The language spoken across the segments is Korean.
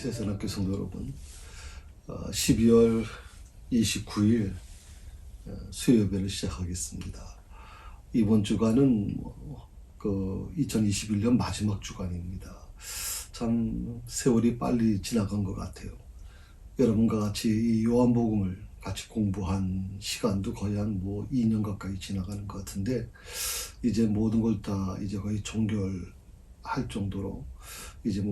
새사랑교회 성도 여러분, 12월 29일 수요예배를 시작하겠습니다. 이번 주간은 2021년 마지막 주간입니다. 참 세월이 빨리 지나간 것 같아요. 여러분과 같이 이 요한복음을 같이 공부한 시간도 거의 한 2년 가까이 지나가는 것 같은데, 이제 모든 걸 다 이제 거의 종결할 정도로 이제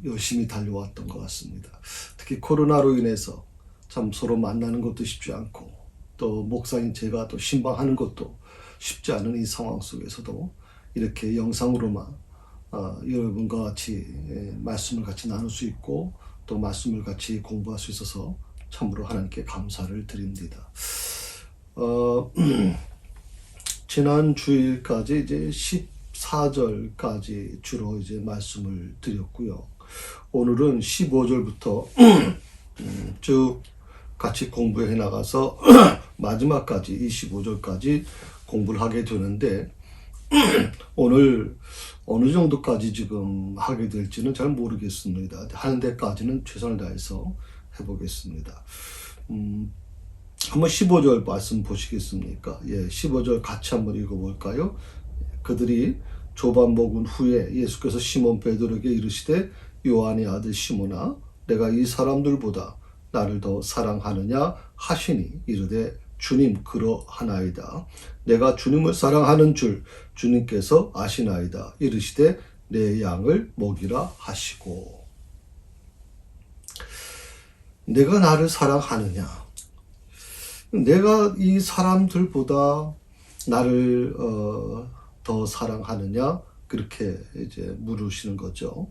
열심히 달려왔던 것 같습니다. 특히 코로나로 인해서 참 서로 만나는 것도 쉽지 않고, 또 목사인 제가 또 신방하는 것도 쉽지 않은 이 상황 속에서도 이렇게 영상으로만 여러분과 같이 말씀을 같이 나눌 수 있고, 또 말씀을 같이 공부할 수 있어서 참으로 하나님께 감사를 드립니다. 지난 주일까지 이제 14절까지 주로 이제 말씀을 드렸고요. 오늘은 15절부터 쭉 같이 공부해 나가서 마지막까지 25절까지 공부를 하게 되는데, 오늘 어느 정도까지 지금 하게 될지는 잘 모르겠습니다. 하는 데까지는 최선을 다해서 해보겠습니다. 한번 15절 말씀 보시겠습니까? 15절 같이 한번 읽어볼까요? 그들이 조반 먹은 후에 예수께서 시몬 베드로에게 이르시되, 요한의 아들 시몬아, 내가 이 사람들보다 나를 더 사랑하느냐 하시니, 이르되 주님 그러하나이다. 내가 주님을 사랑하는 줄 주님께서 아시나이다. 이르시되 내 양을 먹이라 하시고. 내가 나를 사랑하느냐, 내가 이 사람들보다 나를 더 사랑하느냐, 그렇게 이제 물으시는 거죠.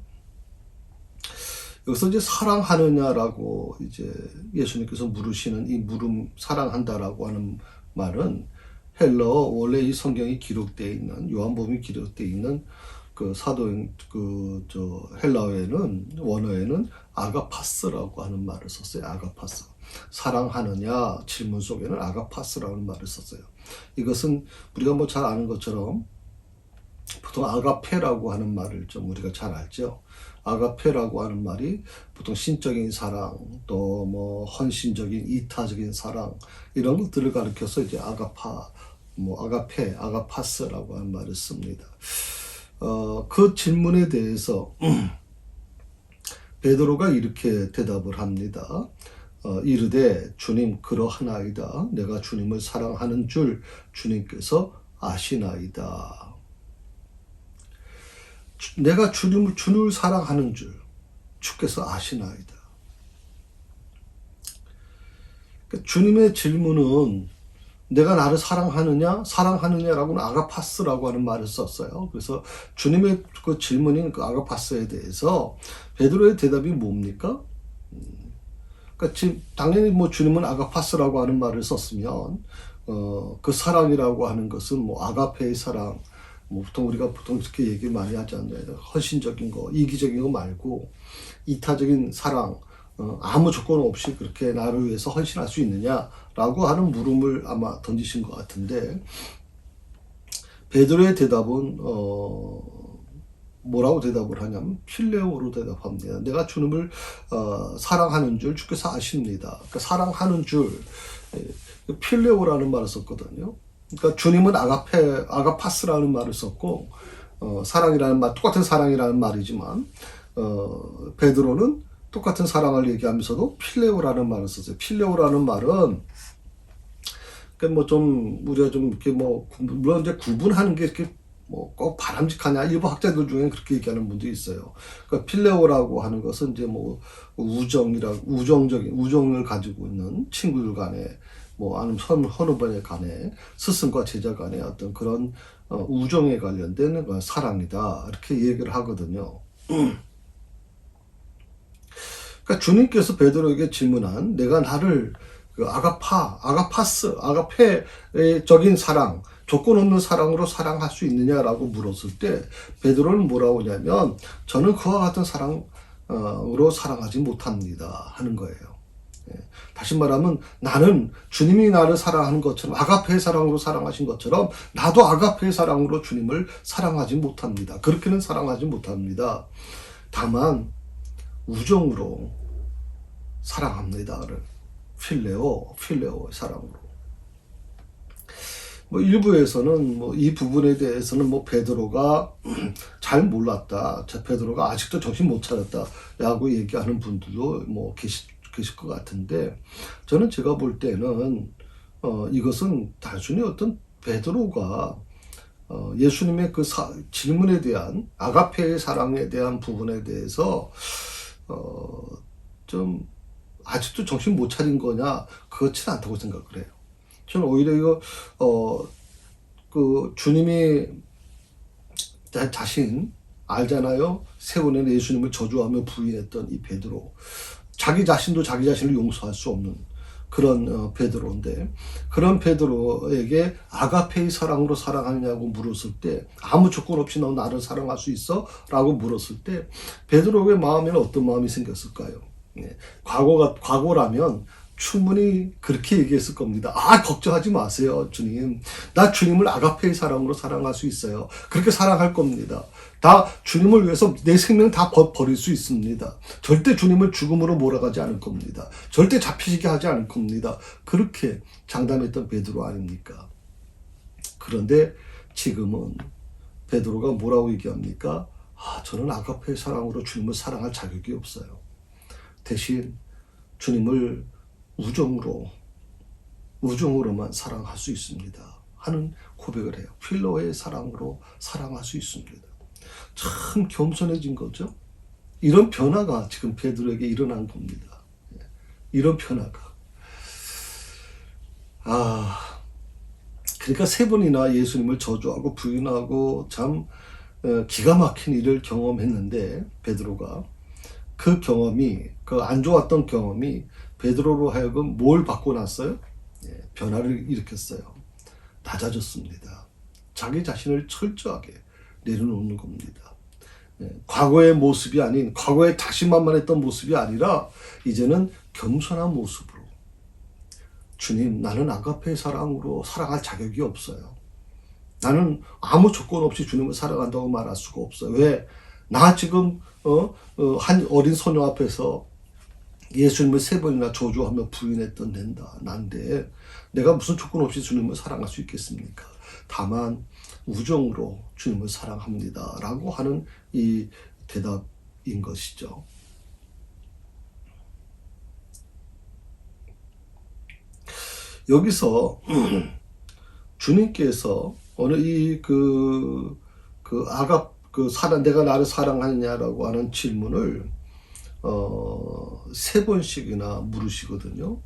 여기서 이제 사랑하느냐라고 이제 예수님께서 물으시는 이 물음, 사랑한다라고 하는 말은 헬라어, 원래 이 성경이 기록되어 있는, 요한복음이 기록되어 있는 그 사도행 헬라어에는, 원어에는 아가파스라고 하는 말을 썼어요. 아가파스. 사랑하느냐 질문 속에는 아가파스라는 말을 썼어요. 이것은 우리가 잘 아는 것처럼 보통 아가페라고 하는 말을 좀 우리가 잘 알죠. 아가페라고 하는 말이 보통 신적인 사랑, 또 헌신적인 이타적인 사랑, 이런 것들을 가리켜서 이제 아가페, 아가파스라고 하는 말을 씁니다. 그 질문에 대해서 베드로가 이렇게 대답을 합니다. 이르되 주님 그러하나이다. 내가 주님을 사랑하는 줄 주님께서 아시나이다. 내가 주님을 사랑하는 줄 주께서 아시나이다. 그러니까 주님의 질문은 내가 나를 사랑하느냐라고는 아가파스라고 하는 말을 썼어요. 그래서 주님의 그 질문인 그 아가파스에 대해서 베드로의 대답이 뭡니까? 그러니까 지금 당연히 주님은 아가파스라고 하는 말을 썼으면 그 사랑이라고 하는 것은 아가페의 사랑, 우리가 보통 이렇게 얘기 많이 하지 않나요? 헌신적인 거, 이기적인 거 말고 이타적인 사랑, 아무 조건 없이 그렇게 나를 위해서 헌신할 수 있느냐라고 하는 물음을 아마 던지신 것 같은데, 베드로의 대답은 뭐라고 대답을 하냐면 필레오로 대답합니다. 내가 주님을 사랑하는 줄 주께서 아십니다. 그러니까 사랑하는 줄, 필레오라는 말을 썼거든요. 그러니까 주님은 아가파스라는 말을 썼고, 사랑이라는 말, 똑같은 사랑이라는 말이지만, 베드로는 똑같은 사랑을 얘기하면서도 필레오라는 말을 썼어요. 필레오라는 말은, 우리가 이렇게 물론 이제 구분하는 게 이렇게 꼭 바람직하냐, 일부 학자들 중에 그렇게 얘기하는 분도 있어요. 그러니까 필레오라고 하는 것은 이제 우정을 가지고 있는 친구들 간에, 아니면 선후배 간에, 스승과 제자 간의 어떤 그런 우정에 관련된 사랑이다, 이렇게 얘기를 하거든요. 그러니까 주님께서 베드로에게 질문한, 내가 나를 아가페적인 사랑, 조건 없는 사랑으로 사랑할 수 있느냐라고 물었을 때 베드로는 뭐라고 하냐면, 저는 그와 같은 사랑으로 사랑하지 못합니다 하는 거예요. 다시 말하면 나는 주님이 나를 사랑하는 것처럼, 아가페의 사랑으로 사랑하신 것처럼 나도 아가페의 사랑으로 주님을 사랑하지 못합니다. 그렇게는 사랑하지 못합니다. 다만 우정으로 사랑합니다를 필레오의 사랑으로. 뭐 일부에서는 뭐 이 부분에 대해서는 뭐 베드로가 잘 몰랐다, 베드로가 아직도 정신 못 차렸다라고 얘기하는 분들도 뭐 계실 것 같은데, 저는 제가 볼 때는 이것은 단순히 어떤 베드로가 예수님의 그 질문에 대한 아가페의 사랑에 대한 부분에 대해서 좀 아직도 정신 못 차린 거냐, 그렇지는 않다고 생각을 해요. 저는 오히려 이거 그 주님이 자신 알잖아요. 세 번이나 예수님을 저주하며 부인했던 이 베드로, 자기 자신도 자기 자신을 용서할 수 없는 그런 베드로인데, 그런 베드로에게 아가페의 사랑으로 사랑하느냐고 물었을 때, 아무 조건 없이 너 나를 사랑할 수 있어? 라고 물었을 때 베드로의 마음에는 어떤 마음이 생겼을까요? 과거라면 충분히 그렇게 얘기했을 겁니다. 걱정하지 마세요, 주님. 나 주님을 아가페의 사랑으로 사랑할 수 있어요. 그렇게 사랑할 겁니다. 다 주님을 위해서 내 생명 다 버릴 수 있습니다. 절대 주님을 죽음으로 몰아가지 않을 겁니다. 절대 잡히시게 하지 않을 겁니다. 그렇게 장담했던 베드로 아닙니까? 그런데 지금은 베드로가 뭐라고 얘기합니까? 저는 아가페의 사랑으로 주님을 사랑할 자격이 없어요. 대신 주님을 우정으로만 사랑할 수 있습니다 하는 고백을 해요. 필로의 사랑으로 사랑할 수 있습니다. 참 겸손해진 거죠. 이런 변화가 지금 베드로에게 일어난 겁니다. 이런 변화가. 그러니까 세 번이나 예수님을 저주하고 부인하고 참 기가 막힌 일을 경험했는데, 베드로가 그 경험이, 그 안 좋았던 경험이 베드로로 하여금 뭘 바꿔놨어요? 변화를 일으켰어요. 낮아졌습니다. 자기 자신을 철저하게 내려놓는 겁니다. 과거의 모습이 아닌, 과거에 자신만만했던 모습이 아니라 이제는 겸손한 모습으로, 주님, 나는 아가페의 사랑으로 사랑할 자격이 없어요. 나는 아무 조건 없이 주님을 사랑한다고 말할 수가 없어요. 왜? 나 지금 한 어린 소녀 앞에서 예수님을 세 번이나 저주하며 부인했던 난데 내가 무슨 조건 없이 주님을 사랑할 수 있겠습니까? 다만 우정으로 주님을 사랑합니다 라고 하는 이 대답인 것이죠. 여기서 주님께서 어느 내가 나를 사랑하느냐라고 하는 질문을 세 번씩이나 물으시거든요.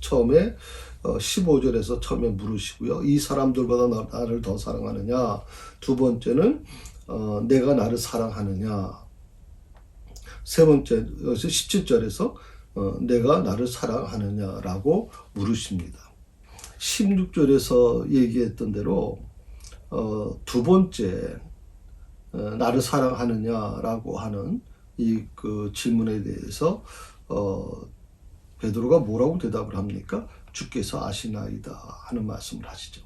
처음에 15절에서 처음에 물으시고요. 이 사람들보다 나를 더 사랑하느냐. 두 번째는 내가 나를 사랑하느냐. 세 번째 17절에서 내가 나를 사랑하느냐라고 물으십니다. 16절에서 얘기했던 대로 두 번째 나를 사랑하느냐라고 하는 그 질문에 대해서 베드로가 뭐라고 대답을 합니까? 주께서 아시나이다 하는 말씀을 하시죠.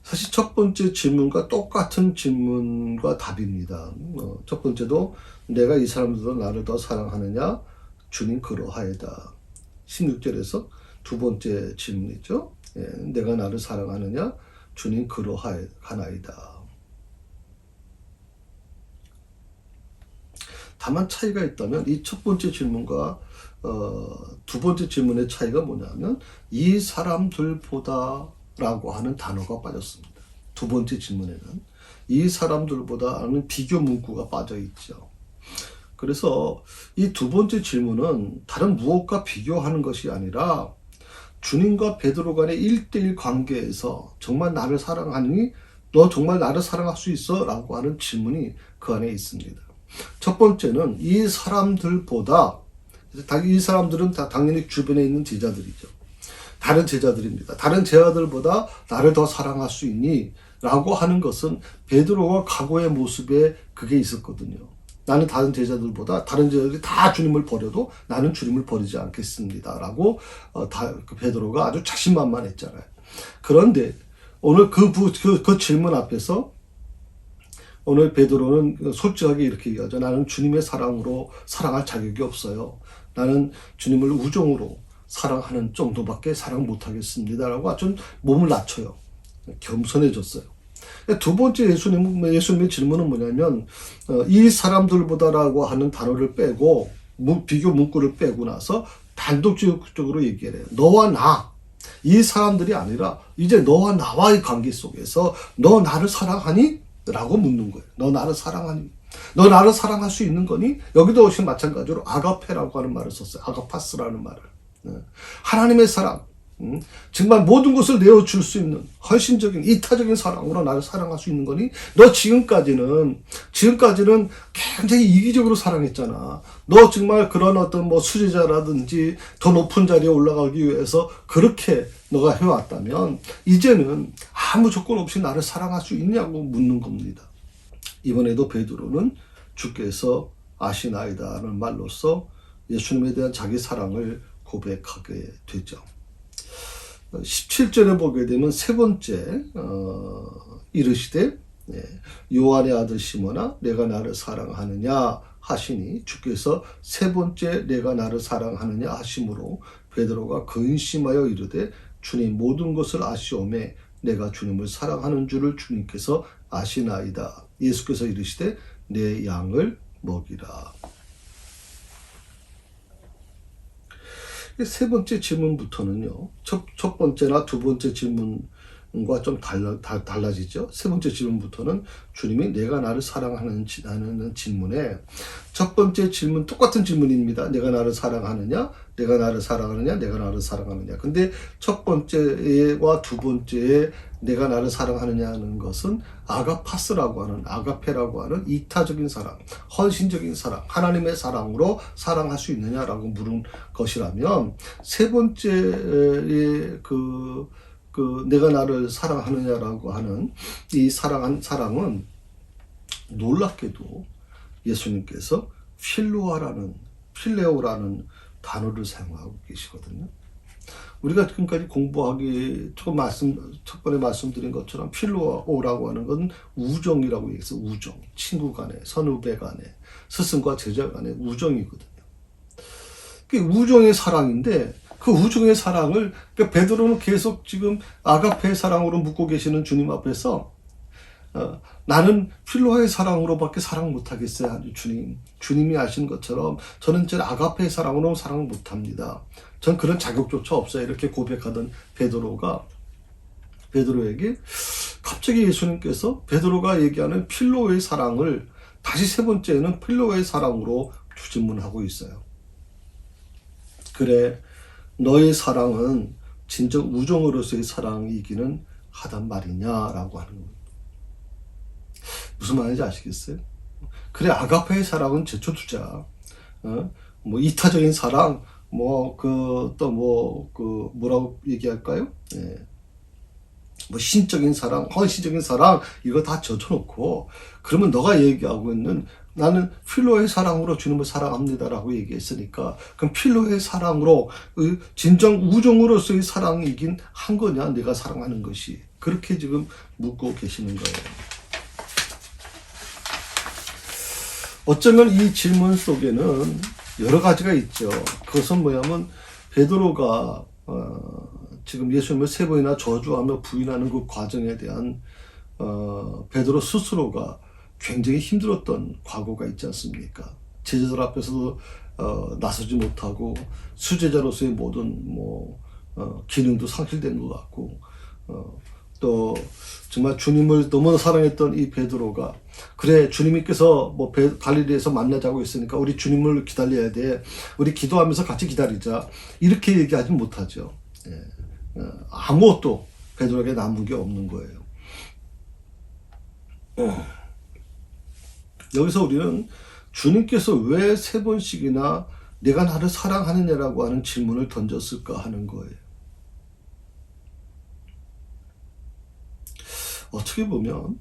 사실 첫 번째 질문과 똑같은 질문과 답입니다. 첫 번째도 내가 이 사람들도 나를 더 사랑하느냐? 주님 그러하이다. 16절에서 두 번째 질문이죠. 내가 나를 사랑하느냐? 주님 그러하나이다. 다만 차이가 있다면 이 첫 번째 질문과 두 번째 질문의 차이가 뭐냐면 이 사람들보다 라고 하는 단어가 빠졌습니다. 두 번째 질문에는 이 사람들보다 하는 비교 문구가 빠져 있죠. 그래서 이 두 번째 질문은 다른 무엇과 비교하는 것이 아니라 주님과 베드로 간의 1대1 관계에서 정말 나를 사랑하니? 너 정말 나를 사랑할 수 있어? 라고 하는 질문이 그 안에 있습니다. 첫 번째는 이 사람들보다, 이 사람들은 다 당연히 주변에 있는 제자들이죠. 다른 제자들입니다. 다른 제자들보다 나를 더 사랑할 수 있니? 라고 하는 것은 베드로가 과거의 모습에 그게 있었거든요. 나는 다른 제자들이 다 주님을 버려도 나는 주님을 버리지 않겠습니다. 라고 베드로가 아주 자신만만했잖아요. 그런데 오늘 그 질문 앞에서 오늘 베드로는 솔직하게 이렇게 얘기하죠. 나는 주님의 사랑으로 사랑할 자격이 없어요. 나는 주님을 우정으로 사랑하는 정도밖에 사랑 못하겠습니다라고 아주 몸을 낮춰요. 겸손해졌어요. 두 번째 예수님의 질문은 뭐냐면 이 사람들보다라고 하는 단어를 빼고 비교 문구를 빼고 나서 단독적으로 얘기를 해요. 너와 나, 이 사람들이 아니라 이제 너와 나와의 관계 속에서 너 나를 사랑하니? 라고 묻는 거예요. 너 나를 사랑하니? 너 나를 사랑할 수 있는 거니? 여기도 역시 마찬가지로 아가페라고 하는 말을 썼어요. 아가파스라는 말을. 하나님의 사랑. 정말 모든 것을 내어줄 수 있는 헌신적인 이타적인 사랑으로 나를 사랑할 수 있는 거니? 너 지금까지는 굉장히 이기적으로 사랑했잖아. 너 정말 그런 어떤 뭐 수제자라든지 더 높은 자리에 올라가기 위해서 그렇게 너가 해왔다면 이제는 아무 조건 없이 나를 사랑할 수 있냐고 묻는 겁니다. 이번에도 베드로는 주께서 아시나이다라는 말로써 예수님에 대한 자기 사랑을 고백하게 되죠. 17절에 보게 되면 세 번째 이르시되 요한의 아들 시몬아 내가 나를 사랑하느냐 하시니 주께서 세 번째 내가 나를 사랑하느냐 하심으로 베드로가 근심하여 이르되 주님 모든 것을 아시오매 내가 주님을 사랑하는 줄을 주님께서 아시나이다. 예수께서 이르시되 내 양을 먹이라. 세 번째 질문부터는요, 첫 번째나 두 번째 질문과 좀 달라지죠. 세 번째 질문부터는 주님이 내가 나를 사랑하는 질문에 첫 번째 질문 똑같은 질문입니다. 내가 나를 사랑하느냐? 내가 나를 사랑하느냐? 내가 나를 사랑하느냐? 근데 첫 번째와 두 번째에 내가 나를 사랑하느냐 하는 것은 아가파스라고 하는 아가페라고 하는 이타적인 사랑, 헌신적인 사랑, 하나님의 사랑으로 사랑할 수 있느냐라고 물은 것이라면 세 번째의 내가 나를 사랑하느냐라고 하는 이 사랑은 놀랍게도 예수님께서 필레오라는 단어를 사용하고 계시거든요. 우리가 지금까지 공부하기 첫 번에 말씀드린 것처럼 필로라고 하는 건 우정이라고 얘기해서 우정, 친구 간에, 선후배 간에, 스승과 제자 간의 우정이거든요. 그게 우정의 사랑인데 그 우정의 사랑을 그러니까 베드로는 계속 지금 아가페의 사랑으로 묻고 계시는 주님 앞에서 나는 필로의 사랑으로밖에 사랑 못하겠어요. 주님이 아시는 것처럼 저는 제 아가페의 사랑으로 사랑을 못합니다. 전 그런 자격조차 없어요. 이렇게 고백하던 베드로에게 갑자기 예수님께서 베드로가 얘기하는 필로의 사랑을 다시 세 번째는 필로의 사랑으로 질문하고 있어요. 그래, 너의 사랑은 진정 우정으로서의 사랑이기는 하단 말이냐라고 하는 겁니다. 무슨 말인지 아시겠어요? 그래, 아가페의 사랑은 제초투자, 뭐 이타적인 사랑, 뭐라고 얘기할까요? 뭐 신적인 사랑, 헌신적인 사랑 이거 다 젖혀놓고 그러면 너가 얘기하고 있는 나는 필로의 사랑으로 주님을 사랑합니다라고 얘기했으니까 그럼 필로의 사랑으로 진정 우정으로서의 사랑이긴 한 거냐 내가 사랑하는 것이 그렇게 지금 묻고 계시는 거예요. 어쩌면 이 질문 속에는 여러 가지가 있죠. 그것은 뭐냐면 베드로가 지금 예수님을 세 번이나 저주하며 부인하는 그 과정에 대한 베드로 스스로가 굉장히 힘들었던 과거가 있지 않습니까? 제자들 앞에서도 나서지 못하고 수제자로서의 모든 기능도 상실된 것 같고 또 정말 주님을 너무나 사랑했던 이 베드로가 그래 주님께서 갈릴리에서 만나자고 했으니까 우리 주님을 기다려야 돼. 우리 기도하면서 같이 기다리자. 이렇게 얘기하지 못하죠. 아무것도 베드로에게 남은 게 없는 거예요. 여기서 우리는 주님께서 왜 세 번씩이나 내가 나를 사랑하느냐라고 하는 질문을 던졌을까 하는 거예요. 어떻게 보면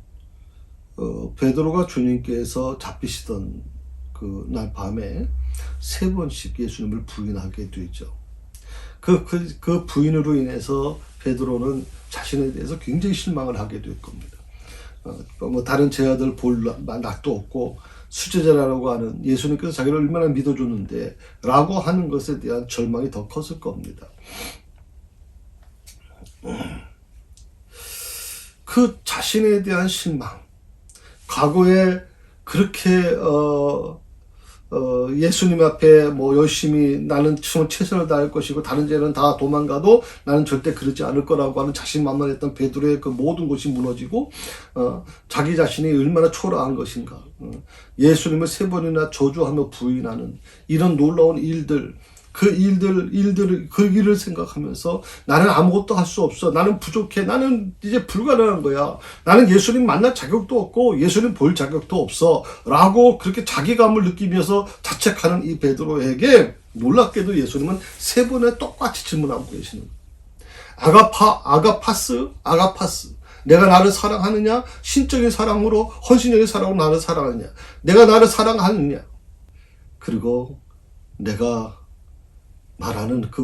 베드로가 주님께서 잡히시던 그 날 밤에 세 번씩 예수님을 부인하게 되죠. 그 부인으로 인해서 베드로는 자신에 대해서 굉장히 실망을 하게 될 겁니다. 뭐 다른 제자들 볼 낙도 없고 수제자라고 하는 예수님께서 자기를 얼마나 믿어줬는데 라고 하는 것에 대한 절망이 더 컸을 겁니다. 그 자신에 대한 실망, 과거에 그렇게 예수님 앞에 뭐 열심히 나는 최선을 다할 것이고 다른 죄는 다 도망가도 나는 절대 그러지 않을 거라고 하는 자신만만했던 베드로의 그 모든 것이 무너지고 자기 자신이 얼마나 초라한 것인가, 예수님을 3번이나 저주하며 부인하는 이런 놀라운 일들, 그 일을 생각하면서 나는 아무것도 할 수 없어. 나는 부족해. 나는 이제 불가능한 거야. 나는 예수님 만날 자격도 없고 예수님 볼 자격도 없어. 라고 그렇게 자기감을 느끼면서 자책하는 이 베드로에게 놀랍게도 예수님은 3번에 똑같이 질문하고 계시는 거예요. 아가파스. 내가 나를 사랑하느냐? 신적인 사랑으로, 헌신적인 사랑으로 나를 사랑하느냐? 내가 나를 사랑하느냐? 그리고 내가 말하는 그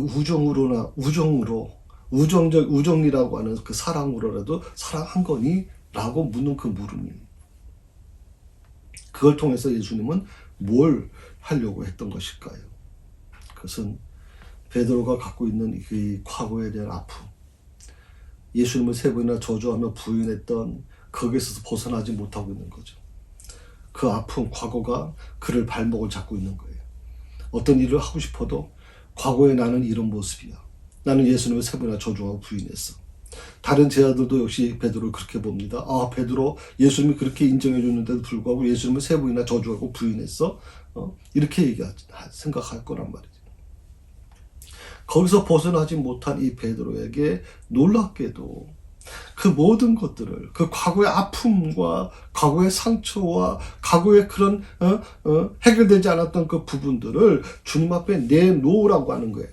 우정이라고 하는 그 사랑으로라도 사랑한 거니? 라고 묻는 그 물음이, 그걸 통해서 예수님은 뭘 하려고 했던 것일까요? 그것은 베드로가 갖고 있는 그 과거에 대한 아픔, 예수님을 3번이나 저주하며 부인했던 거기에서 벗어나지 못하고 있는 거죠. 그 아픔, 과거가 그를 발목을 잡고 있는 거예요. 어떤 일을 하고 싶어도 과거에 나는 이런 모습이야. 나는 예수님을 3번이나 저주하고 부인했어. 다른 제자들도 역시 베드로를 그렇게 봅니다. 베드로 예수님이 그렇게 인정해 줬는데도 불구하고 예수님을 3번이나 저주하고 부인했어. 이렇게 생각할 거란 말이죠. 거기서 벗어나지 못한 이 베드로에게 놀랍게도 그 모든 것들을, 그 과거의 아픔과 과거의 상처와 과거의 그런 해결되지 않았던 그 부분들을 주님 앞에 내놓으라고 하는 거예요.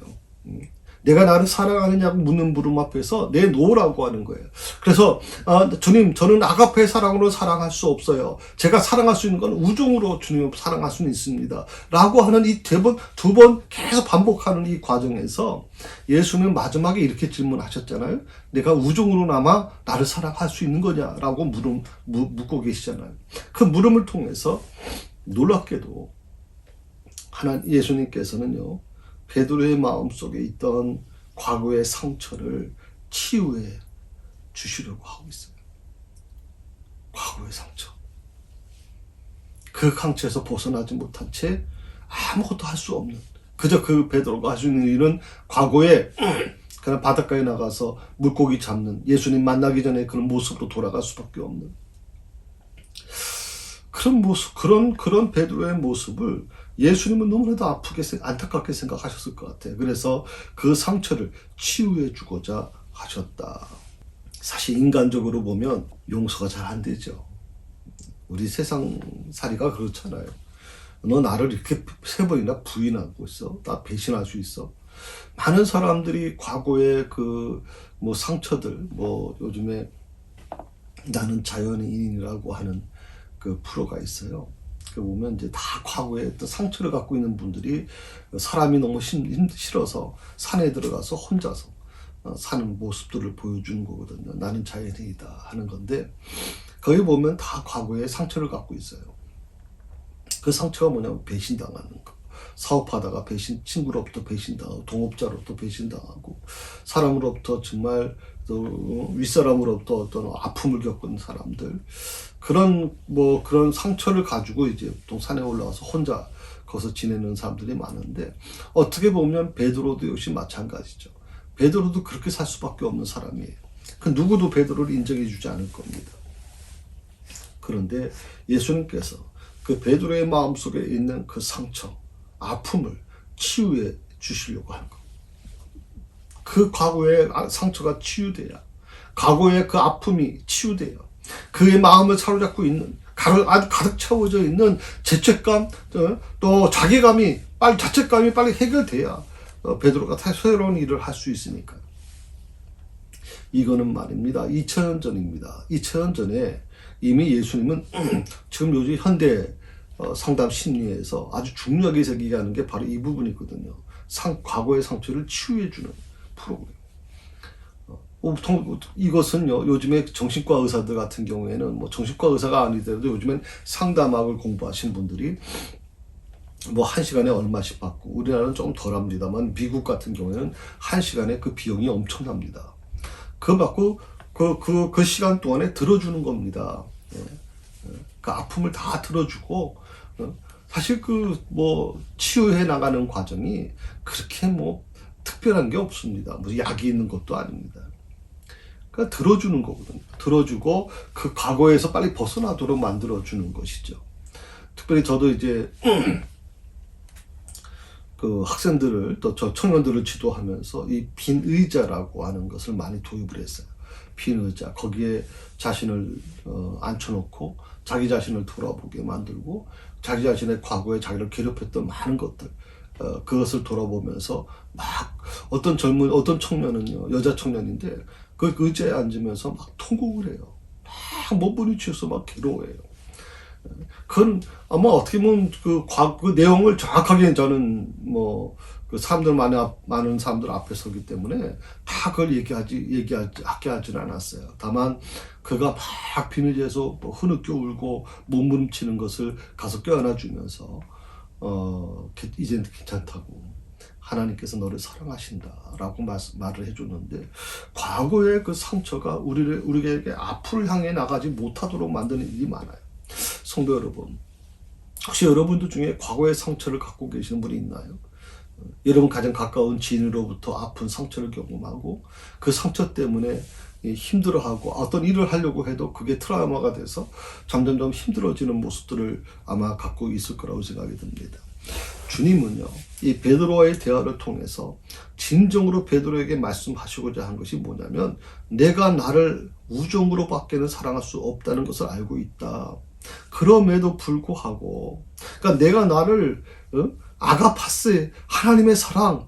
내가 나를 사랑하느냐고 묻는 물음 앞에서 내놓으라고 하는 거예요. 그래서 주님, 저는 아가페의 사랑으로 사랑할 수 없어요. 제가 사랑할 수 있는 건 우정으로 주님을 사랑할 수는 있습니다. 라고 하는 이 두 번 계속 반복하는 이 과정에서 예수는 마지막에 이렇게 질문하셨잖아요. 내가 우정으로나마 나를 사랑할 수 있는 거냐라고 묻고 계시잖아요. 그 물음을 통해서 놀랍게도 예수님께서는요, 베드로의 마음속에 있던 과거의 상처를 치유해 주시려고 하고 있어요. 과거의 상처. 그 상처에서 벗어나지 못한 채 아무것도 할 수 없는, 그저 그 베드로가 할 수 있는 일은 과거에 그냥 바닷가에 나가서 물고기 잡는, 예수님 만나기 전에 그런 모습으로 돌아갈 수밖에 없는 그런 모습, 그런 베드로의 모습을 예수님은 너무나도 아프게, 안타깝게 생각하셨을 것 같아요. 그래서 그 상처를 치유해 주고자 하셨다. 사실 인간적으로 보면 용서가 잘 안 되죠. 우리 세상살이가 그렇잖아요. 너 나를 이렇게 3번이나 부인하고 있어? 나 배신할 수 있어? 많은 사람들이 과거의 상처들, 요즘에 나는 자연인이라고 하는 그 프로가 있어요. 그 보면 이제 다 과거에 또 상처를 갖고 있는 분들이 사람이 너무 싫어서 산에 들어가서 혼자서 사는 모습들을 보여주는 거거든요. 나는 자연인이다 하는 건데, 거기 보면 다 과거에 상처를 갖고 있어요. 그 상처가 뭐냐면 배신당하는 거. 사업하다가 친구로부터 배신당하고, 동업자로부터 배신당하고, 사람으로부터 정말 윗사람으로부터 어떤 아픔을 겪은 사람들, 그런 상처를 가지고 이제 보통 산에 올라와서 혼자 거기서 지내는 사람들이 많은데, 어떻게 보면 베드로도 역시 마찬가지죠. 베드로도 그렇게 살 수밖에 없는 사람이에요. 그 누구도 베드로를 인정해 주지 않을 겁니다. 그런데 예수님께서 그 베드로의 마음속에 있는 그 상처, 아픔을 치유해 주시려고 하는 것. 그 과거의 상처가 치유돼야, 과거의 그 아픔이 치유돼야, 그의 마음을 사로잡고 있는, 아주 가득 채워져 있는 죄책감, 또 자괴감이 빨리 해결돼야 베드로가 새로운 일을 할 수 있으니까. 이거는 말입니다. 2000년 전입니다. 2000년 전에 이미 예수님은 지금 요즘 현대 상담 심리에서 아주 중요하게 제기하는 게 바로 이 부분이거든요. 과거의 상처를 치유해주는 프로그램. 보통 이것은요, 요즘에 정신과 의사들 같은 경우에는 뭐 정신과 의사가 아니더라도 요즘엔 상담학을 공부하신 분들이 뭐 한 시간에 얼마씩 받고, 우리나라는 조금 덜합니다만 미국 같은 경우에는 한 시간에 그 비용이 엄청납니다. 그거 받고 그 시간 동안에 들어주는 겁니다. 예. 그 아픔을 다 들어주고, 사실 그 뭐 치유해 나가는 과정이 그렇게 뭐 특별한 게 없습니다. 뭐 약이 있는 것도 아닙니다. 그러니까 들어주는 거거든요. 들어주고 그 과거에서 빨리 벗어나도록 만들어주는 것이죠. 특별히 저도 이제 그 학생들을 또 저 청년들을 지도하면서 이 빈 의자라고 하는 것을 많이 도입을 했어요. 빈 의자, 거기에 자신을 앉혀놓고 자기 자신을 돌아보게 만들고, 자기 자신의 과거에 자기를 괴롭혔던 많은 것들, 그것을 돌아보면서 막 어떤 청년은요, 여자 청년인데 그 의자에 앉으면서 막 통곡을 해요. 막 몸부림치면서 막 괴로워해요. 그건 아마 어떻게 보면 그 내용을 정확하게 저는 뭐 그 많은 사람들 앞에 서기 때문에 다 그걸 얘기하게 하지는 않았어요. 다만 그가 막 비밀리에서 뭐 흐느껴 울고 몸부림치는 것을 가서 껴안아주면서 이제는 괜찮다고, 하나님께서 너를 사랑하신다라고 말을 해줬는데, 과거의 그 상처가 우리에게 앞을 향해 나가지 못하도록 만드는 일이 많아요. 성도 여러분, 혹시 여러분들 중에 과거의 상처를 갖고 계시는 분이 있나요? 여러분 가장 가까운 지인으로부터 아픈 상처를 경험하고 그 상처 때문에 힘들어하고 어떤 일을 하려고 해도 그게 트라우마가 돼서 점점점 힘들어지는 모습들을 아마 갖고 있을 거라고 생각이 듭니다. 주님은요, 이 베드로와의 대화를 통해서 진정으로 베드로에게 말씀하시고자 한 것이 뭐냐면, 내가 나를 우정으로 밖에는 사랑할 수 없다는 것을 알고 있다. 그럼에도 불구하고, 그러니까 내가 나를 아가파스, 하나님의 사랑,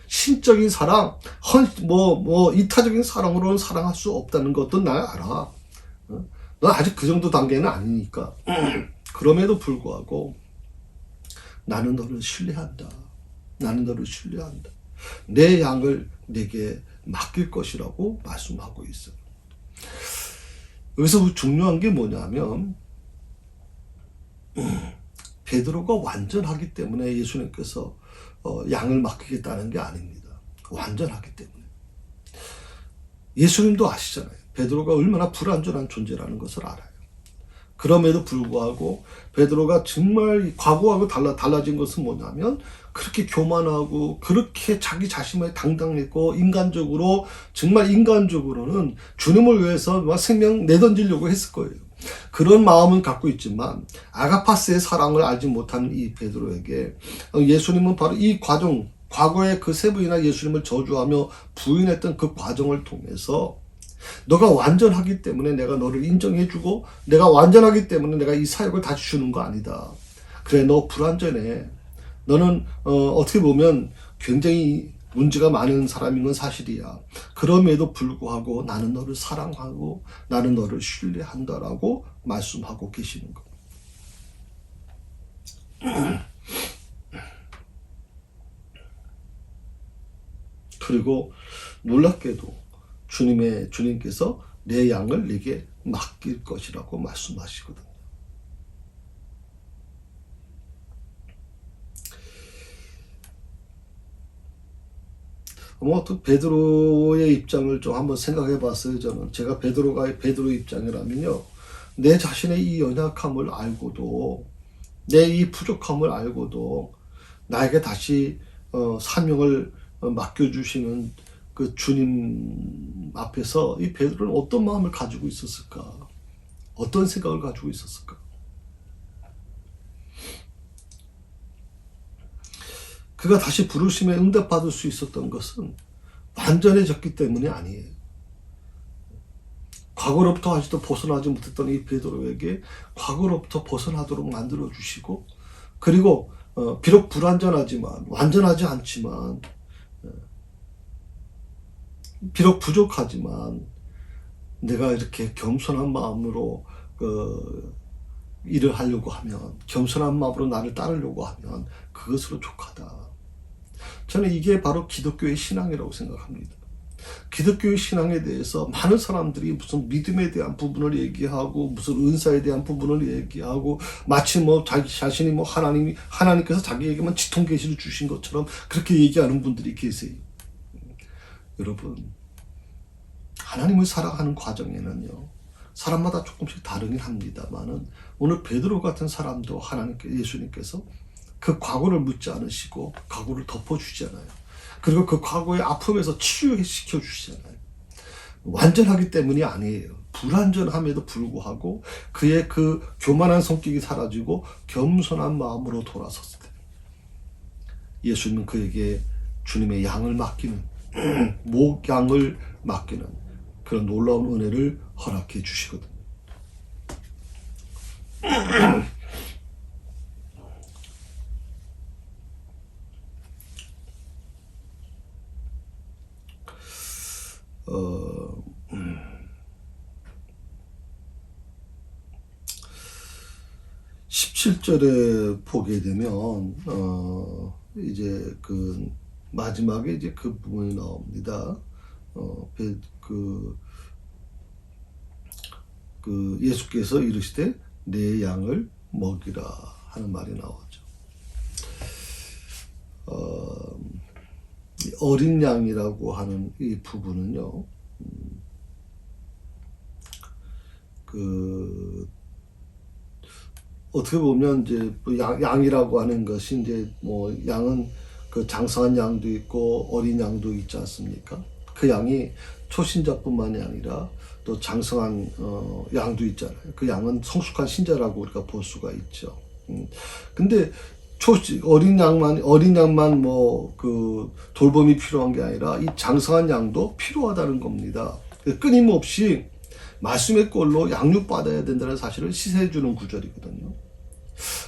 신적인 사랑, 이타적인 사랑으로는 사랑할 수 없다는 것도 나 알아. 넌 아직 그 정도 단계는 아니니까. 그럼에도 불구하고 나는 너를 신뢰한다. 나는 너를 신뢰한다. 내 양을 내게 맡길 것이라고 말씀하고 있어요. 여기서 중요한 게 뭐냐면, 베드로가 완전하기 때문에 예수님께서 양을 맡기겠다는 게 아닙니다. 완전하기 때문에. 예수님도 아시잖아요. 베드로가 얼마나 불완전한 존재라는 것을 알아요. 그럼에도 불구하고 베드로가 정말 과거하고 달라진 것은 뭐냐면, 그렇게 교만하고 그렇게 자기 자신에 당당했고 정말 인간적으로는 주님을 위해서 막 생명 내던지려고 했을 거예요. 그런 마음은 갖고 있지만 아가파스의 사랑을 알지 못하는 이 베드로에게 예수님은 바로 이 과정, 과거에 그 세 번이나 예수님을 저주하며 부인했던 그 과정을 통해서, 너가 완전하기 때문에 내가 너를 인정해주고, 내가 완전하기 때문에 내가 이 사역을 다시 주는 거 아니다. 그래, 너 불완전해. 너는 어떻게 보면 굉장히 문제가 많은 사람인 건 사실이야. 그럼에도 불구하고 나는 너를 사랑하고 나는 너를 신뢰한다라고 말씀하고 계시는 것. 그리고 놀랍게도 주님께서 내 양을 내게 맡길 것이라고 말씀하시거든요. 또 베드로의 입장을 좀 한번 생각해 봤어요. 제가 베드로 입장이라면요, 내 자신의 이 연약함을 알고도, 내 이 부족함을 알고도 나에게 다시 사명을 맡겨주시는 그 주님 앞에서 이 베드로는 어떤 마음을 가지고 있었을까? 어떤 생각을 가지고 있었을까? 그가 다시 부르심에 응답받을 수 있었던 것은 완전해졌기 때문이 아니에요. 과거로부터 아직도 벗어나지 못했던 이 베드로에게 과거로부터 벗어나도록 만들어주시고, 그리고 비록 불완전하지만, 완전하지 않지만, 비록 부족하지만 내가 이렇게 겸손한 마음으로 일을 하려고 하면, 겸손한 마음으로 나를 따르려고 하면 그것으로 족하다. 저는 이게 바로 기독교의 신앙이라고 생각합니다. 기독교의 신앙에 대해서 많은 사람들이 무슨 믿음에 대한 부분을 얘기하고 무슨 은사에 대한 부분을 얘기하고 마치 뭐 자기 자신이 뭐 하나님께서 자기에게만 지통 계시를 주신 것처럼 그렇게 얘기하는 분들이 계세요. 여러분, 하나님을 살아가는 과정에는요, 사람마다 조금씩 다르긴 합니다만은 오늘 베드로 같은 사람도 예수님께서 그 과거를 묻지 않으시고 과거를 덮어주잖아요. 그리고 그 과거의 아픔에서 치유시켜 주시잖아요. 완전하기 때문이 아니에요. 불완전함에도 불구하고 그의 그 교만한 성격이 사라지고 겸손한 마음으로 돌아섰을 때 예수님은 그에게 주님의 양을 맡기는 목양을 맡기는 그런 놀라운 은혜를 허락해 주시거든요. 어, 17절에 보게 되면 이제 그 마지막에 이제 그 부분이 나옵니다. 그 예수께서 이르시되 내 양을 먹이라 하는 말이 나오죠. 어린 양이라고 하는 이 부분은요, 어떻게 보면 이제 양이라고 하는 것이 이제 뭐 양은 그 장성한 양도 있고 어린 양도 있지 않습니까? 그 양이 초신자뿐만이 아니라 또 장성한 양도 있잖아요. 그 양은 성숙한 신자라고 우리가 볼 수가 있죠. 근데 어린 양만 뭐 그 돌봄이 필요한 게 아니라 이 장성한 양도 필요하다는 겁니다. 끊임없이 말씀의 꼴로 양육받아야 된다는 사실을 시사해주는 구절이거든요.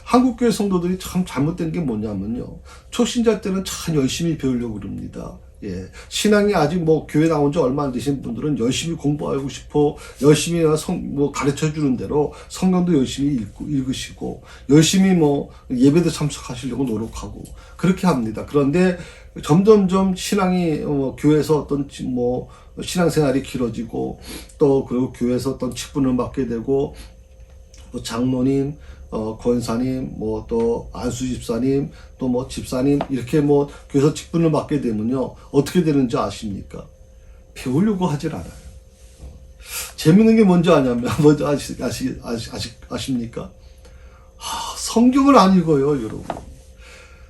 한국교회 성도들이 참 잘못된 게 뭐냐면요, 초신자 때는 참 열심히 배우려고 그럽니다. 예, 신앙이 아직 뭐 교회 나온 지 얼마 안 되신 분들은 열심히 공부하고 싶어 열심히 뭐 가르쳐 주는 대로 성경도 열심히 읽으시고 열심히 뭐 예배도 참석하시려고 노력하고 그렇게 합니다. 그런데 점점점 신앙이 교회에서 어떤 뭐 신앙생활이 길어지고 또 그리고 교회에서 어떤 직분을 맡게 되고 뭐 장로님, 권사님, 뭐 또 안수 집사님, 또 뭐 집사님 이렇게 뭐 교회에서 직분을 맡게 되면요 어떻게 되는지 아십니까? 배우려고 하질 않아요. 재밌는 게 뭔지 아냐면 뭔지 아십니까? 성경을 안 읽어요, 여러분.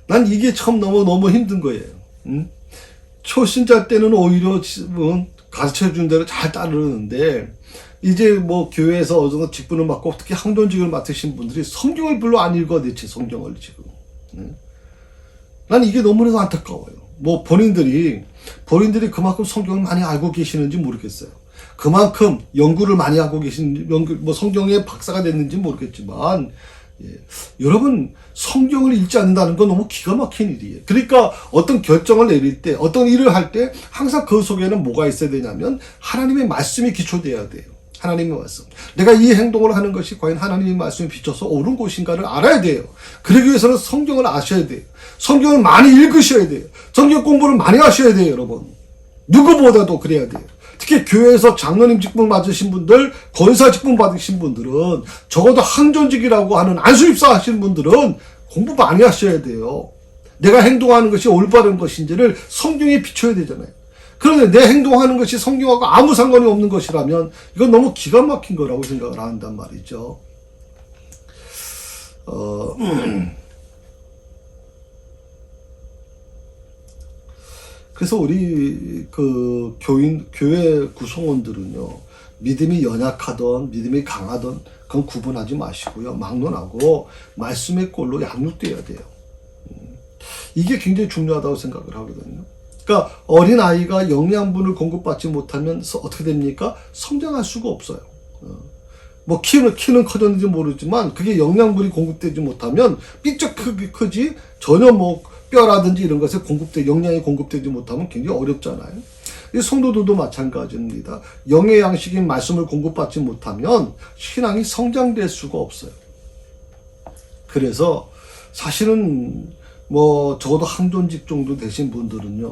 난 이게 참 너무 힘든 거예요. 초신자 때는 오히려 가르쳐 준 대로 잘 따르는데 이제 뭐 교회에서 어느 정도 직분을 맡고 특히 항존직을 맡으신 분들이 성경을 별로 안 읽어, 대체 성경을 지금. 난 이게 너무나도 안타까워요. 뭐 본인들이 그만큼 성경을 많이 알고 계시는지 모르겠어요. 그만큼 연구를 많이 하고 뭐 성경의 박사가 됐는지 모르겠지만, 예. 여러분, 성경을 읽지 않는다는 건 너무 기가 막힌 일이에요. 그러니까 어떤 결정을 내릴 때, 어떤 일을 할 때 항상 그 속에는 뭐가 있어야 되냐면 하나님의 말씀이 기초돼야 돼요. 하나님의 말씀. 내가 이 행동을 하는 것이 과연 하나님의 말씀에 비춰서 옳은 것인가를 알아야 돼요. 그러기 위해서는 성경을 아셔야 돼요. 성경을 많이 읽으셔야 돼요. 성경 공부를 많이 하셔야 돼요, 여러분. 누구보다도 그래야 돼요. 특히 교회에서 장로님 직분 받으신 분들, 권사 직분 받으신 분들은 적어도 항존직이라고 하는 안수입사 하시는 분들은 공부 많이 하셔야 돼요. 내가 행동하는 것이 올바른 것인지를 성경에 비춰야 되잖아요. 그런데 내 행동하는 것이 성경하고 아무 상관이 없는 것이라면 이건 너무 기가 막힌 거라고 생각을 한단 말이죠. 그래서 우리 그 교회 구성원들은요, 믿음이 연약하던 믿음이 강하던 그건 구분하지 마시고요, 막론하고 말씀의 꼴로 양육돼야 돼요. 이게 굉장히 중요하다고 생각을 하거든요. 그러니까 어린 아이가 영양분을 공급받지 못하면 어떻게 됩니까? 성장할 수가 없어요. 뭐 키는 커졌는지 모르지만 그게 영양분이 공급되지 못하면 삐쩍 크지 전혀 뭐 뼈라든지 이런 것에 영양이 공급되지 못하면 굉장히 어렵잖아요. 이 성도들도 마찬가지입니다. 영의 양식인 말씀을 공급받지 못하면 신앙이 성장될 수가 없어요. 그래서 사실은 뭐 적어도 항존직 정도 되신 분들은요,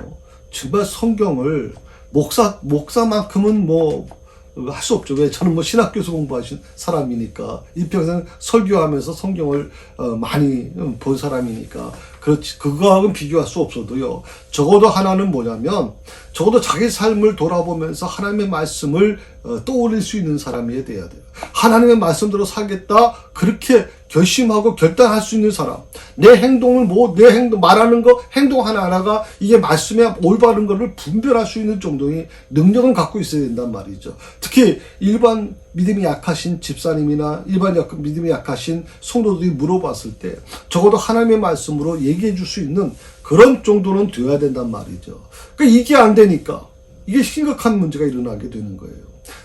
정말 성경을 목사만큼은 뭐 할 수 없죠. 왜? 저는 뭐 신학교에서 공부하신 사람이니까, 일평생 설교하면서 성경을 많이 본 사람이니까, 그렇지, 그거하고는 비교할 수 없어도요. 적어도 하나는 뭐냐면, 적어도 자기 삶을 돌아보면서 하나님의 말씀을 떠올릴 수 있는 사람이 돼야 돼요. 하나님의 말씀대로 살겠다, 그렇게 결심하고 결단할 수 있는 사람. 내 행동을 말하는 거, 행동 하나하나가 이게 말씀에 올바른 거를 분별할 수 있는 정도의 능력은 갖고 있어야 된단 말이죠. 특히 일반 믿음이 약하신 집사님이나 믿음이 약하신 성도들이 물어봤을 때 적어도 하나님의 말씀으로 얘기해 줄 수 있는 그런 정도는 되어야 된단 말이죠. 그러니까 이게 안 되니까 이게 심각한 문제가 일어나게 되는 거예요.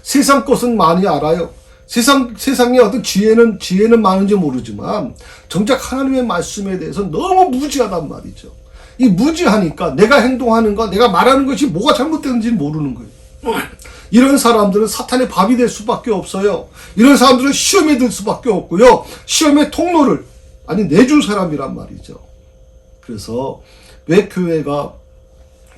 세상 것은 많이 알아요. 세상에 어떤 지혜는 많은지 모르지만 정작 하나님의 말씀에 대해서 너무 무지하단 말이죠. 이 무지하니까 내가 행동하는 거, 내가 말하는 것이 뭐가 잘못되는지 모르는 거예요. 이런 사람들은 사탄의 밥이 될 수밖에 없어요. 이런 사람들은 시험에 들 수밖에 없고요. 시험의 통로를 내줄 사람이란 말이죠. 그래서 왜 교회가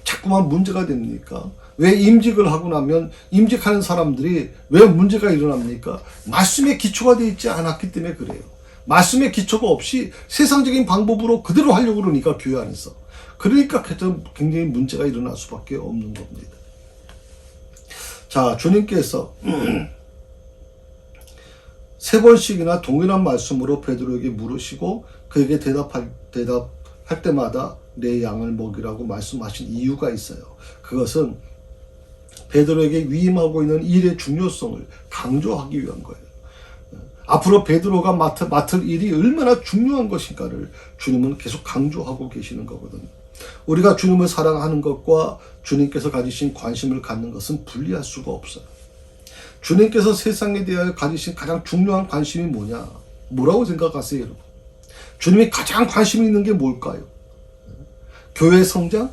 자꾸만 문제가 됩니까? 왜 임직을 하고 나면 임직하는 사람들이 왜 문제가 일어납니까? 말씀의 기초가 되어 있지 않았기 때문에 그래요. 말씀의 기초가 없이 세상적인 방법으로 그대로 하려고 그러니까 교회 안에서. 그러니까 굉장히 문제가 일어날 수밖에 없는 겁니다. 자, 주님께서 3번씩이나 동일한 말씀으로 베드로에게 물으시고 그에게 대답할 때마다 내 양을 먹이라고 말씀하신 이유가 있어요. 그것은 베드로에게 위임하고 있는 일의 중요성을 강조하기 위한 거예요. 앞으로 베드로가 맡을 일이 얼마나 중요한 것인가를 주님은 계속 강조하고 계시는 거거든요. 우리가 주님을 사랑하는 것과 주님께서 가지신 관심을 갖는 것은 분리할 수가 없어요. 주님께서 세상에 대하여 가지신 가장 중요한 관심이 뭐라고 생각하세요, 여러분? 주님이 가장 관심 있는 게 뭘까요? 교회 성장?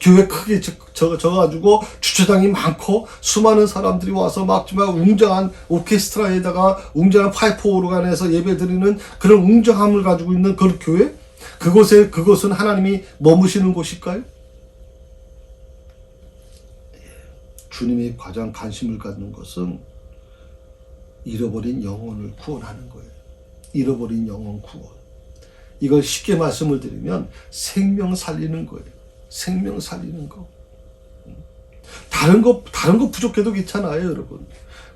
교회 크게 져가지고 주차장이 많고 수많은 사람들이 와서 막 정말 웅장한 오케스트라에다가 웅장한 파이프 오르간에서 예배드리는 그런 웅장함을 가지고 있는 그 교회? 그것은 하나님이 머무시는 곳일까요? 주님이 가장 관심을 갖는 것은 잃어버린 영혼을 구원하는 거예요. 잃어버린 영혼 구원. 이걸 쉽게 말씀을 드리면 생명 살리는 거예요. 생명 살리는 거. 다른 거 부족해도 괜찮아요, 여러분.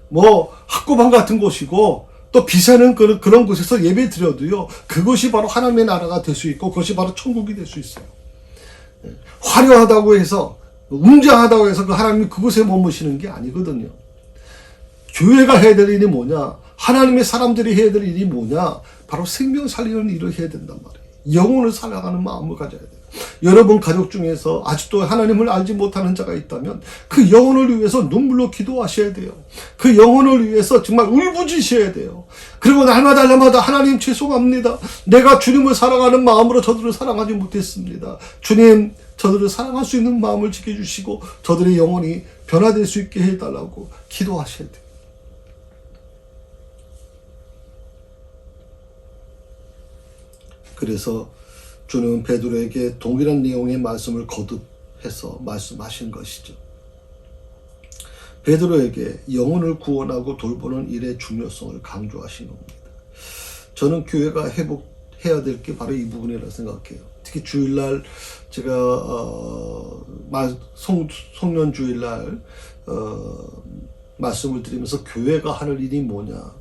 뭐 학고방 같은 곳이고 또 비싸는 그런 곳에서 예배 드려도요. 그것이 바로 하나님의 나라가 될 수 있고 그것이 바로 천국이 될 수 있어요. 화려하다고 해서 웅장하다고 해서 하나님이 그곳에 머무시는 게 아니거든요. 교회가 해야 될 일이 뭐냐? 하나님의 사람들이 해야 될 일이 뭐냐? 바로 생명 살리는 일을 해야 된단 말이에요. 영혼을 사랑하는 마음을 가져야 돼요. 여러분 가족 중에서 아직도 하나님을 알지 못하는 자가 있다면 그 영혼을 위해서 눈물로 기도하셔야 돼요. 그 영혼을 위해서 정말 울부짖으셔야 돼요. 그리고 날마다 하나님 죄송합니다. 내가 주님을 사랑하는 마음으로 저들을 사랑하지 못했습니다. 주님, 저들을 사랑할 수 있는 마음을 지켜주시고 저들의 영혼이 변화될 수 있게 해달라고 기도하셔야 돼요. 그래서 주는 베드로에게 동일한 내용의 말씀을 거듭해서 말씀하신 것이죠. 베드로에게 영혼을 구원하고 돌보는 일의 중요성을 강조하신 겁니다. 저는 교회가 회복해야 될 게 바로 이 부분이라고 생각해요. 특히 주일날 제가 송년 주일날 말씀을 드리면서 교회가 하는 일이 뭐냐,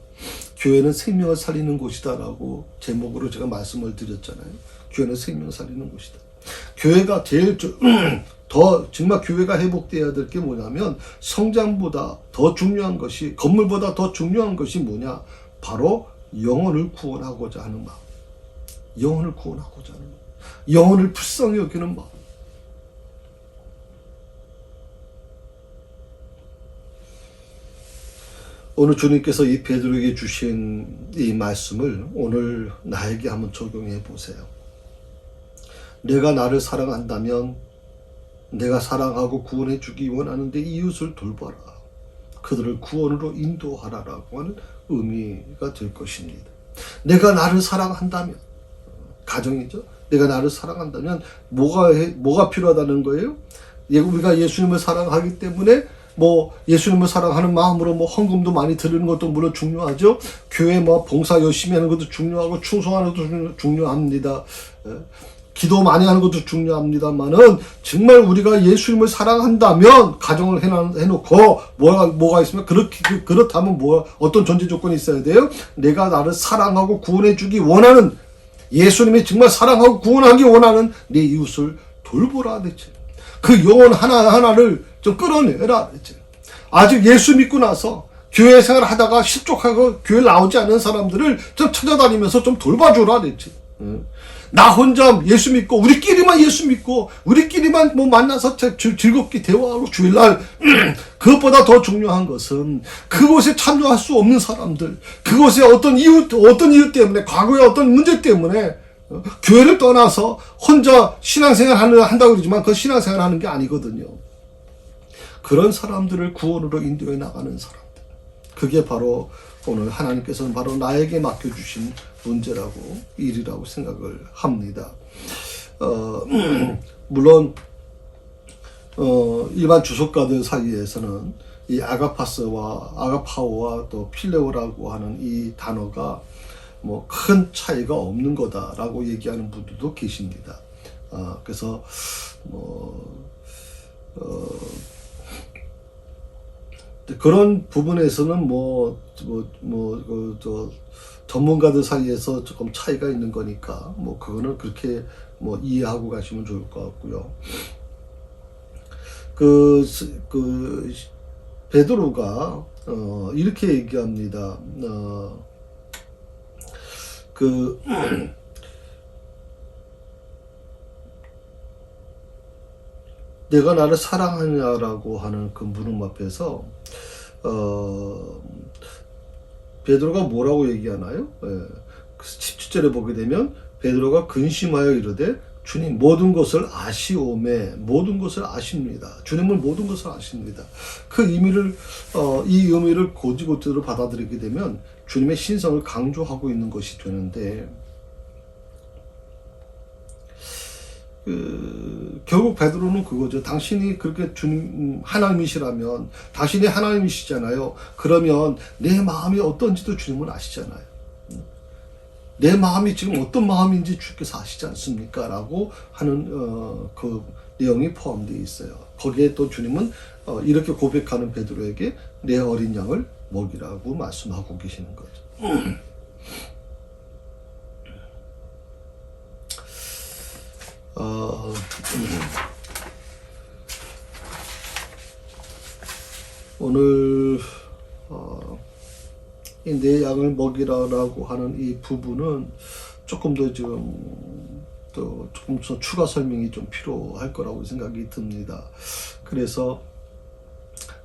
교회는 생명을 살리는 곳이다라고 제목으로 제가 말씀을 드렸잖아요. 교회는 생명 살리는 곳이다. 교회가 제일 정말 교회가 회복되어야 될 게 뭐냐면 성장보다 더 중요한 것이, 건물보다 더 중요한 것이 뭐냐, 바로 영혼을 구원하고자 하는 마음. 영혼을 구원하고자 하는 마음. 영혼을 불쌍히 여기는 마음. 오늘 주님께서 이 베드로에게 주신 이 말씀을 오늘 나에게 한번 적용해 보세요. 내가 나를 사랑한다면 내가 사랑하고 구원해 주기 원하는데 이웃을 돌봐라. 그들을 구원으로 인도하라라고 하는 의미가 될 것입니다. 내가 나를 사랑한다면, 가정이죠. 내가 나를 사랑한다면 뭐가 필요하다는 거예요? 우리가 예수님을 사랑하기 때문에 뭐 예수님을 사랑하는 마음으로 뭐 헌금도 많이 드리는 것도 물론 중요하죠. 교회 뭐 봉사 열심히 하는 것도 중요하고 충성하는 것도 중요합니다. 기도 많이 하는 것도 중요합니다만은 정말 우리가 예수님을 사랑한다면 가정을 해놓고 뭐가 있으면 그렇다면 어떤 전제 조건이 있어야 돼요? 내가 나를 사랑하고 구원해주기 원하는, 예수님이 정말 사랑하고 구원하기 원하는 내 이웃을 돌보라 그랬죠. 그 영혼 하나하나를 좀 끌어내라 그랬죠. 아직 예수 믿고 나서 교회 생활 하다가 실족하고 교회 나오지 않는 사람들을 좀 찾아다니면서 좀 돌봐주라 그랬죠. 나 혼자 예수 믿고 우리끼리만 예수 믿고 우리끼리만 뭐 만나서 즐겁게 대화하고 주일날 그것보다 더 중요한 것은 그곳에 참여할 수 없는 사람들, 그곳에 어떤 이유 때문에, 과거의 어떤 문제 때문에 교회를 떠나서 혼자 신앙생활 한다고 그러지만 그 신앙생활 하는 게 아니거든요. 그런 사람들을 구원으로 인도해 나가는 사람들, 그게 바로 오늘 하나님께서는 바로 나에게 맡겨주신 문제라고, 일이라고 생각을 합니다. 물론 일반 주석가들 사이에서는 이 아가파오와 또 필레오라고 하는 이 단어가 뭐 큰 차이가 없는 거다라고 얘기하는 분들도 계십니다. 그래서 그런 부분에서는 전문가들 사이에서 조금 차이가 있는 거니까 그거는 그렇게 이해하고 가시면 좋을 것 같고요. 베드로가 이렇게 얘기합니다. 내가 나를 사랑하냐라고 하는 그 물음 앞에서 베드로가 뭐라고 얘기하나요? 17절에 보게 되면 베드로가 근심하여 이르되 주님 모든 것을 아시오매, 모든 것을 아십니다. 주님은 모든 것을 아십니다. 그 의미를 이 의미를 곧이곧대로 받아들이게 되면 주님의 신성을 강조하고 있는 것이 되는데, 결국 베드로는 그거죠. 당신이 그렇게 주님 하나님이시라면, 당신이 하나님이시잖아요. 그러면 내 마음이 어떤지도 주님은 아시잖아요. 내 마음이 지금 어떤 마음인지 주께서 아시지 않습니까? 라고 하는 그 내용이 포함되어 있어요. 거기에 또 주님은 이렇게 고백하는 베드로에게 내 어린 양을 먹이라고 말씀하고 계시는 거죠. 오늘 내 양을 먹이라라고 하는 이 부분은 조금 더 추가 설명이 좀 필요할 거라고 생각이 듭니다. 그래서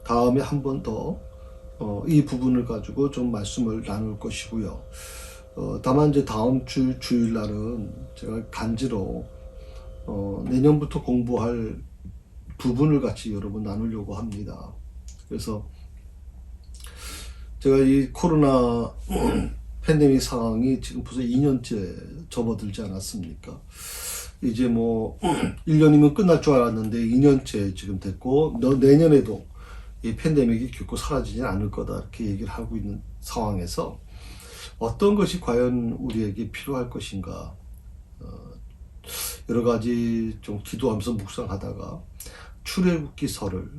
다음에 한 번 더 이 부분을 가지고 좀 말씀을 나눌 것이고요. 다만 이제 다음 주일날은 제가 간지로 내년부터 공부할 부분을 같이 여러분 나누려고 합니다. 그래서 제가 이 코로나 팬데믹 상황이 지금 벌써 2년째 접어들지 않았습니까? 이제 1년이면 끝날 줄 알았는데 2년째 지금 됐고, 내년에도 이 팬데믹이 결코 사라지지 않을 거다, 이렇게 얘기를 하고 있는 상황에서 어떤 것이 과연 우리에게 필요할 것인가, 여러 가지 좀 기도하면서 묵상하다가 출애굽기서를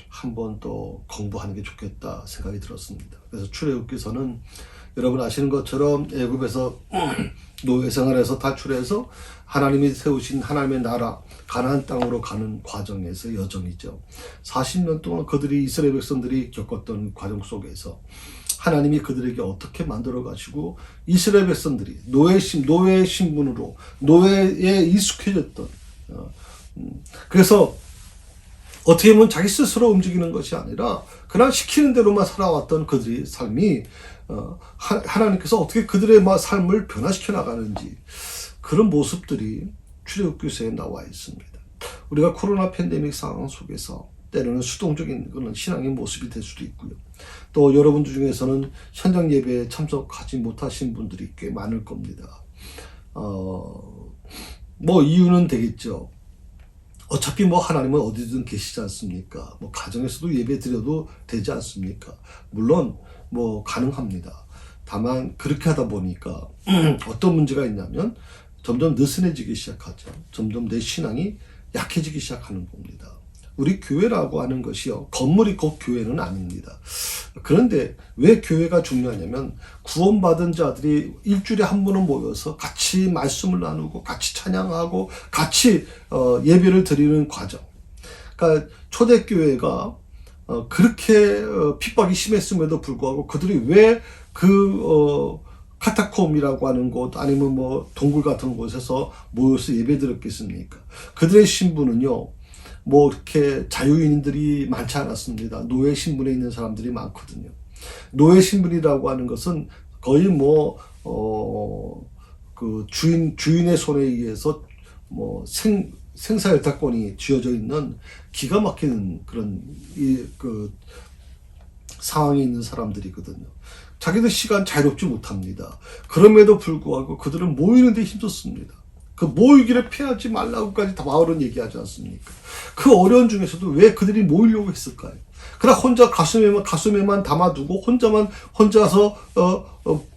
한번 또 공부하는 게 좋겠다 생각이 들었습니다. 그래서 출애굽기서는 여러분 아시는 것처럼 애굽에서 노예 생활에서 탈출해서 하나님이 세우신 하나님의 나라 가나안 땅으로 가는 과정에서 여정이죠. 40년 동안 이스라엘 백성들이 겪었던 과정 속에서 하나님이 그들에게 어떻게 만들어 가지고 이스라엘 백성들이 노예의 신분으로 노예에 익숙해졌던, 그래서 어떻게 보면 자기 스스로 움직이는 것이 아니라 그냥 시키는 대로만 살아왔던 그들의 삶이 하나님께서 어떻게 그들의 삶을 변화시켜 나가는지, 그런 모습들이 출애굽기서에 나와 있습니다. 우리가 코로나 팬데믹 상황 속에서 때로는 수동적인 그런 신앙의 모습이 될 수도 있고요. 또 여러분들 중에서는 현장 예배에 참석하지 못하신 분들이 꽤 많을 겁니다. 이유는 되겠죠. 어차피 뭐 하나님은 어디든 계시지 않습니까? 뭐 가정에서도 예배 드려도 되지 않습니까? 물론 뭐 가능합니다. 다만 그렇게 하다 보니까 어떤 문제가 있냐면 점점 느슨해지기 시작하죠. 점점 내 신앙이 약해지기 시작하는 겁니다. 우리 교회라고 하는 것이요, 건물이 곧 교회는 아닙니다. 그런데 왜 교회가 중요하냐면 구원받은 자들이 일주일에 한 번은 모여서 같이 말씀을 나누고 같이 찬양하고 같이 예배를 드리는 과정. 그러니까 초대교회가 그렇게 핍박이 심했음에도 불구하고 그들이 왜 카타콤이라고 하는 곳 아니면 뭐 동굴 같은 곳에서 모여서 예배드렸겠습니까? 그들의 신분은요, 뭐 이렇게 자유인들이 많지 않았습니다. 노예 신분에 있는 사람들이 많거든요. 노예 신분이라고 하는 것은 거의 뭐 그 주인의 손에 의해서 뭐 생사혈탁권이 쥐어져 있는 기가 막히는 그런 상황에 있는 사람들이거든요. 자기들 시간 자유롭지 못합니다. 그럼에도 불구하고 그들은 모이는 데 힘썼습니다. 그 모이기를 피하지 말라고까지 다 바울은 얘기하지 않습니까? 그 어려운 중에서도 왜 그들이 모이려고 했을까요? 그러나 혼자 가슴에만 담아두고 혼자서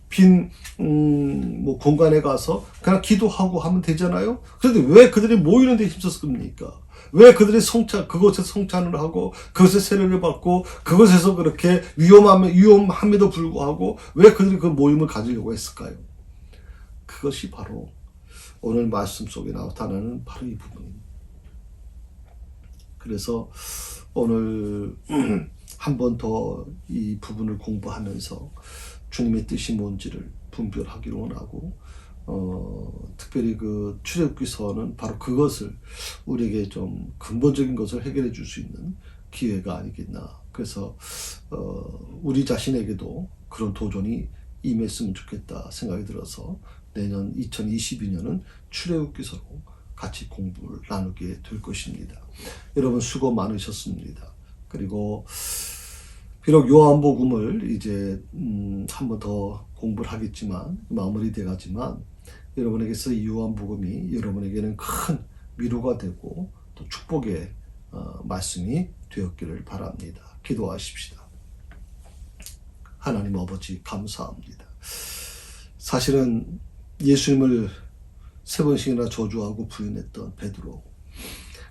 빈 뭐 공간에 가서 그냥 기도하고 하면 되잖아요. 그런데 왜 그들이 모이는 데 힘썼습니까? 왜 그들이 그곳에서 성찬을 하고 그것에 세례를 받고 그것에서 그렇게 위험함에도 불구하고 왜 그들이 그 모임을 가지려고 했을까요? 그것이 바로 오늘 말씀 속에 나타나는 바로 이 부분입니다. 그래서 오늘 한 번 더 이 부분을 공부하면서 주님의 뜻이 뭔지를 분별하기를 원하고 특별히 그 출애굽기서는 바로 그것을 우리에게 좀 근본적인 것을 해결해 줄 수 있는 기회가 아니겠나. 그래서 우리 자신에게도 그런 도전이 임했으면 좋겠다 생각이 들어서 내년 2022년은 출애굽기서로 같이 공부를 나누게 될 것입니다. 여러분 수고 많으셨습니다. 그리고 비록 요한복음을 이제 한 번 더 공부를 하겠지만 마무리돼 가지만 여러분에게서 이 요한복음이 여러분에게는 큰 위로가 되고 또 축복의 말씀이 되었기를 바랍니다. 기도하십시다. 하나님 아버지 감사합니다. 사실은 예수님을 3번씩이나 저주하고 부인했던 베드로,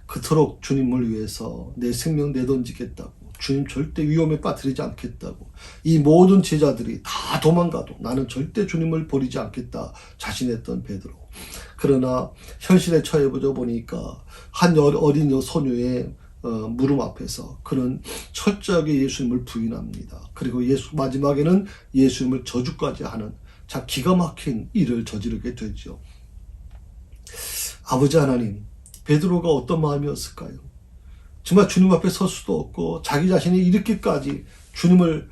그토록 주님을 위해서 내 생명 내던지겠다고, 주님 절대 위험에 빠뜨리지 않겠다고, 이 모든 제자들이 다 도망가도 나는 절대 주님을 버리지 않겠다 자신했던 베드로. 그러나 현실에 처해보자 보니까 한 어린 소녀의 물음 앞에서 그는 철저하게 예수님을 부인합니다. 그리고 마지막에는 예수님을 저주까지 하는 참 기가 막힌 일을 저지르게 되죠. 아버지 하나님, 베드로가 어떤 마음이었을까요? 정말 주님 앞에 설 수도 없고 자기 자신이 이렇게까지 주님을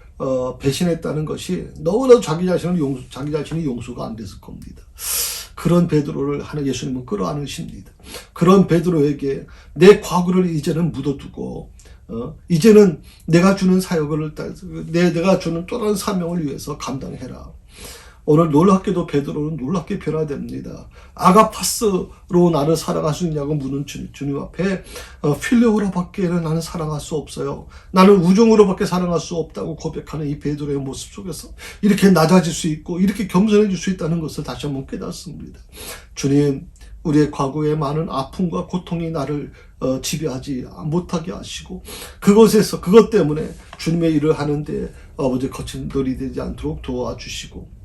배신했다는 것이 너무나도 자기 자신이 용서가 안 됐을 겁니다. 그런 베드로를 하는 예수님은 끌어안으십니다. 그런 베드로에게 내 과거를 이제는 묻어두고 이제는 내가 주는 사역을 내가 주는 또 다른 사명을 위해서 감당해라. 오늘 놀랍게도 베드로는 놀랍게 변화됩니다. 아가파스로 나를 사랑할 수 있냐고 묻는 주님 앞에 필레오로밖에는 나는 사랑할 수 없어요. 나는 우정으로밖에 사랑할 수 없다고 고백하는 이 베드로의 모습 속에서 이렇게 낮아질 수 있고 이렇게 겸손해질 수 있다는 것을 다시 한번 깨닫습니다. 주님, 우리의 과거의 많은 아픔과 고통이 나를 지배하지 못하게 하시고 그것 때문에 주님의 일을 하는데 아버지 거친 돌이 되지 않도록 도와주시고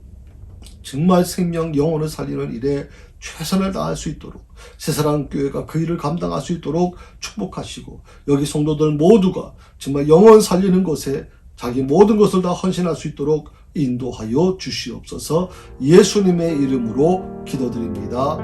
정말 생명 영혼을 살리는 일에 최선을 다할 수 있도록 새사랑 교회가 그 일을 감당할 수 있도록 축복하시고 여기 성도들 모두가 정말 영혼 살리는 것에 자기 모든 것을 다 헌신할 수 있도록 인도하여 주시옵소서. 예수님의 이름으로 기도드립니다.